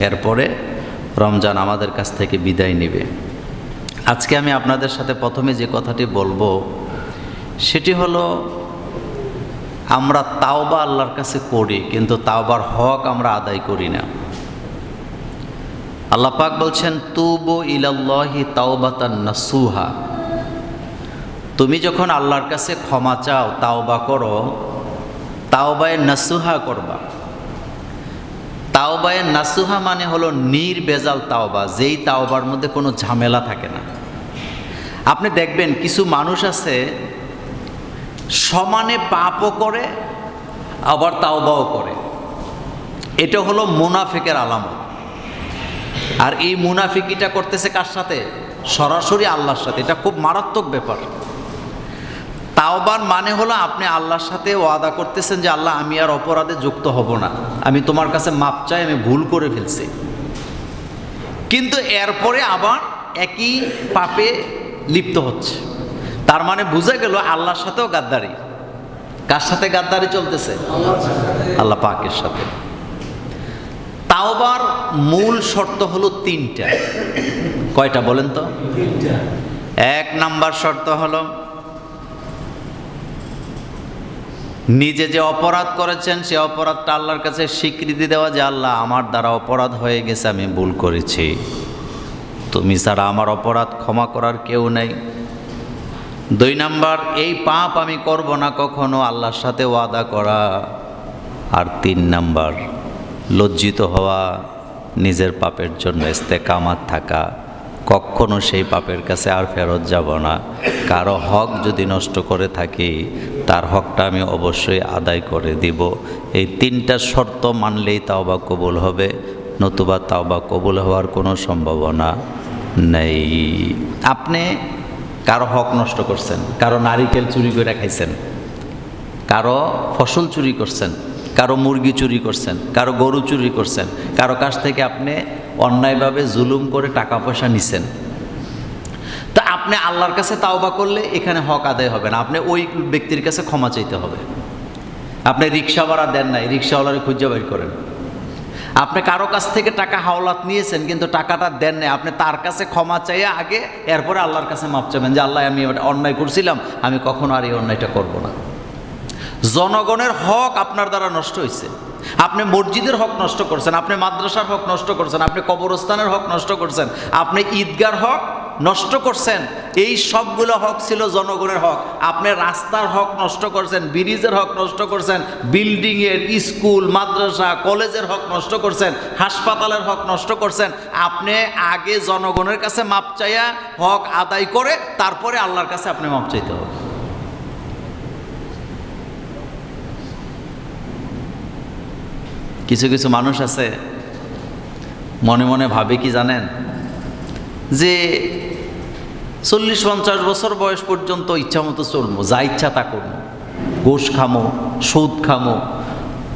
এরপরে রমজান আমাদের কাছ থেকে বিদায় নেবে। আজকে আমি আপনাদের সাথে প্রথমে যে কথাটি বলবো সেটি হলো, আমরা তাওবা আল্লাহর কাছে করি, কিন্তু তাওবার হক আমরা আদায় করি না। আল্লাহ পাক বলছেন, তুবু ইলাল্লাহি তাওবাতান নাসুহা। তুমি যখন আল্লাহর কাছে ক্ষমা চাও, তাওবা করো, তাওবায়ে নাসুহা করবা। তাওবায়ে নাসুহা মানে হলো নির্ভেজাল তাওবা, যেই তাওবার মধ্যে কোনো ঝামেলা থাকে না। আপনি দেখবেন কিছু মানুষ আছে সমানে পাপও করে আবার তাওবাও করে। এটা হলো মুনাফিকের আলামত। আর এই মুনাফিকিটা করতেছে কার সাথে? সরাসরি আল্লাহর সাথে। এটা খুব মারাত্মক ব্যাপার। তাওবার মানে হলো আপনি আল্লাহর সাথে ওয়াদা করতেছেন যে আল্লাহ, আমি আর অপরাধে যুক্ত হব না, আমি তোমার কাছে মাপ চাই, আমি ভুল করে ফেলছি। কিন্তু এরপরে আবার একই পাপে লিপ্ত হচ্ছে। তার মানে বোঝা গেল আল্লাহর সাথেও গাদ্দারি। কার সাথে গাদ্দারি চলতেছে? আল্লাহ পাকের সাথে। তাওবার মূল শর্ত হলো তিনটা। কয়টা বলেন তো? এক নাম্বার শর্ত হলো, নিজে যে অপরাধ করেছেন সে অপরাধটা আল্লাহর কাছে স্বীকৃতি দেওয়া যে আল্লাহ, আমার দ্বারা অপরাধ হয়ে গেছে, আমি ভুল করেছি, তুমি ছাড়া আমার অপরাধ ক্ষমা করার কেউ নেই। দুই নাম্বার, এই পাপ আমি করব না কখনো, আল্লাহর সাথে ওয়াদা করা। আর তিন নাম্বার, লজ্জিত হওয়া, নিজের পাপের জন্য ইস্তেকামাত থাকা, কখনো সেই পাপের কাছে আর ফেরত যাব না। কারো হক যদি নষ্ট করে থাকি, তার হকটা আমি অবশ্যই আদায় করে দিব। এই তিনটা শর্ত মানলেই তাওবা কবুল হবে, নতুবা তাওবা কবুল হওয়ার কোনো সম্ভাবনা নেই। আপনি কারো হক নষ্ট করছেন, কারো নারিকেল চুরি করে খাইছেন, কারো ফসল চুরি করছেন, কারো মুরগি চুরি করছেন, কারো গরু চুরি করছেন, কারো কাছ থেকে আপনি অন্যায়ভাবে জুলুম করে টাকা পয়সা নিছেন। তা আপনি আল্লাহর কাছে তাওবা করলে এখানে হক আদায় হবে না, আপনি ওই ব্যক্তির কাছে ক্ষমা চাইতে হবে। আপনি রিক্সা ভাড়া দেন নাই, রিক্সাওয়ালারে খুঁজে বের করেন। আপনি কারো কাছ থেকে টাকা হাওলাত নিয়েছেন কিন্তু টাকাটা দেন নাই, আপনি তার কাছে ক্ষমা চাইয়ে আগে এরপরে আল্লাহর কাছে মাপ চাইবেন যে আল্লাহ, আমি অন্যায় করছিলাম, আমি কখনো আর এই অন্যায়টা করব না। জনগণের হক আপনার দ্বারা নষ্ট হয়েছে। আপনি মসজিদের হক নষ্ট করছেন, আপনি মাদ্রাসার হক নষ্ট করছেন, আপনি কবরস্থানের হক নষ্ট করছেন, আপনি ঈদগার হক নষ্ট করছেন। এই সবগুলো হক ছিল জনগণের হক। আপনি রাস্তার হক নষ্ট করছেন, ব্রিজের হক নষ্ট করছেন, বিল্ডিংয়ের, স্কুল, মাদ্রাসা, কলেজের হক নষ্ট করছেন, হাসপাতালের হক নষ্ট করছেন। আপনি আগে জনগণের কাছে মাপ চাইয়া হক আদায় করে তারপরে আল্লাহর কাছে আপনি মাপ চাইতে হবে। কিছু কিছু মানুষ আছে মনে মনে ভাবে কি জানেন, যে 40-50 বছর বয়স পর্যন্ত ইচ্ছা মতো চলবো, যা ইচ্ছা তা করবো, ঘুষ খামো, সুদ খামো,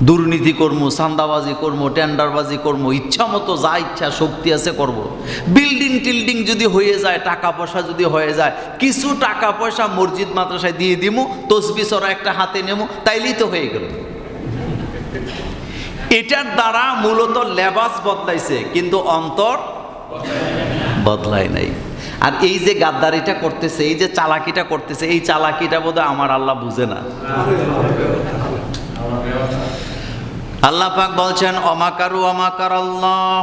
দুর্নীতি করবো, চাঁদাবাজি করবো, টেন্ডারবাজি করবো, ইচ্ছা মতো যা ইচ্ছা শক্তি আছে করব। বিল্ডিং টিল্ডিং যদি হয়ে যায়, টাকা পয়সা যদি হয়ে যায়, কিছু টাকা পয়সা মসজিদ মাদ্রাসায় দিয়ে দিমু, তসবিহ সরা একটা হাতে নেমু, তাইলেই তো হয়ে গেল। এটার দ্বারা মূলত লেবাস বদলাইছে কিন্তু অন্তর বদলায় নাই। আর এই যে গাদ্দারিটা করতেছে, এই যে চালাকিটা করতেছে, এই চালাকিটা বোধহয় আমার আল্লাহ বুঝে না। আল্লাহ পাক বলছেন, অমাকারু অমাকার আল্লাহ